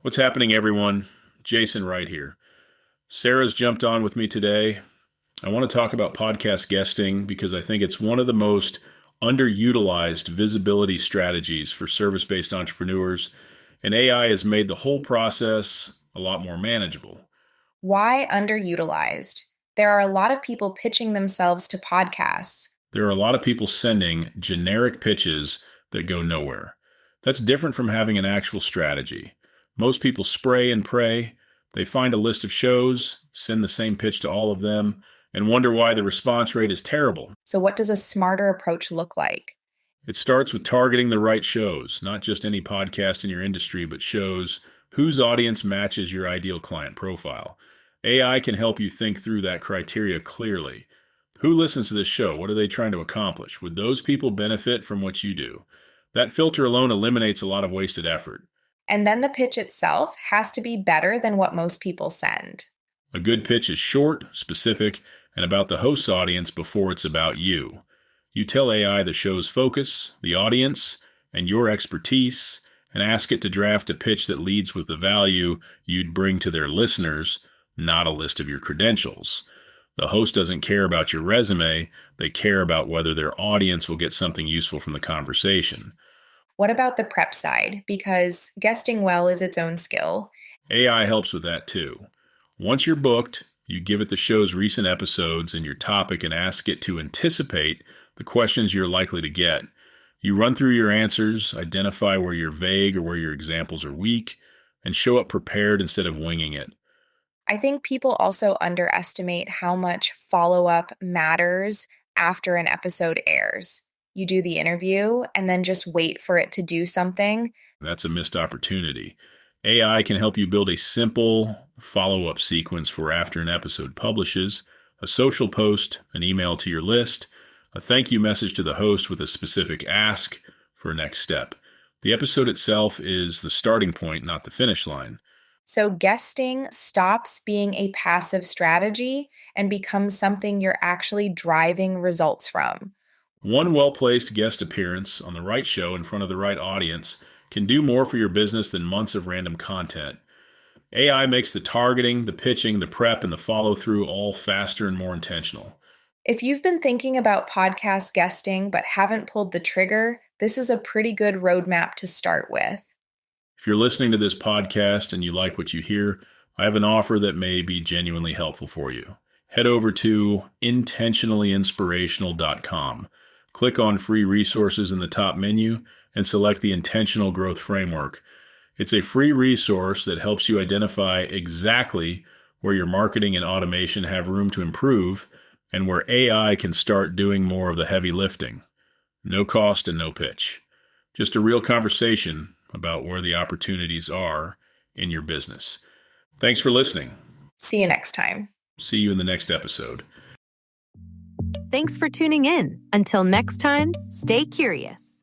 What's happening, everyone? Jason Wright here. Sarah's jumped on with me today. I want to talk about podcast guesting because I think it's one of the most underutilized visibility strategies for service-based entrepreneurs, and AI has made the whole process a lot more manageable. Why underutilized? There are a lot of people pitching themselves to podcasts. There are a lot of people sending generic pitches that go nowhere. That's different from having an actual strategy. Most people spray and pray. They find a list of shows, send the same pitch to all of them, and wonder why the response rate is terrible. So what does a smarter approach look like? It starts with targeting the right shows, not just any podcast in your industry, but shows whose audience matches your ideal client profile. AI can help you think through that criteria clearly. Who listens to this show? What are they trying to accomplish? Would those people benefit from what you do? That filter alone eliminates a lot of wasted effort. And then the pitch itself has to be better than what most people send. A good pitch is short, specific, and about the host's audience before it's about you. You tell AI the show's focus, the audience, and your expertise, and ask it to draft a pitch that leads with the value you'd bring to their listeners, not a list of your credentials. The host doesn't care about your resume, they care about whether their audience will get something useful from the conversation. What about the prep side? Because guesting well is its own skill. AI helps with that too. Once you're booked, you give it the show's recent episodes and your topic and ask it to anticipate the questions you're likely to get. You run through your answers, identify where you're vague or where your examples are weak, and show up prepared instead of winging it. I think people also underestimate how much follow-up matters after an episode airs. You do the interview and then just wait for it to do something. That's a missed opportunity. AI can help you build a simple follow-up sequence for after an episode publishes, a social post, an email to your list, a thank you message to the host with a specific ask for a next step. The episode itself is the starting point, not the finish line. So guesting stops being a passive strategy and becomes something you're actually driving results from. One well-placed guest appearance on the right show in front of the right audience can do more for your business than months of random content. AI makes the targeting, the pitching, the prep, and the follow-through all faster and more intentional. If you've been thinking about podcast guesting but haven't pulled the trigger, this is a pretty good roadmap to start with. If you're listening to this podcast and you like what you hear, I have an offer that may be genuinely helpful for you. Head over to intentionallyinspirational.com. Click on free resources in the top menu and select the Intentional Growth Framework. It's a free resource that helps you identify exactly where your marketing and automation have room to improve and where AI can start doing more of the heavy lifting. No cost and no pitch. Just a real conversation about where the opportunities are in your business. Thanks for listening. See you next time. See you in the next episode. Thanks for tuning in. Until next time, stay curious.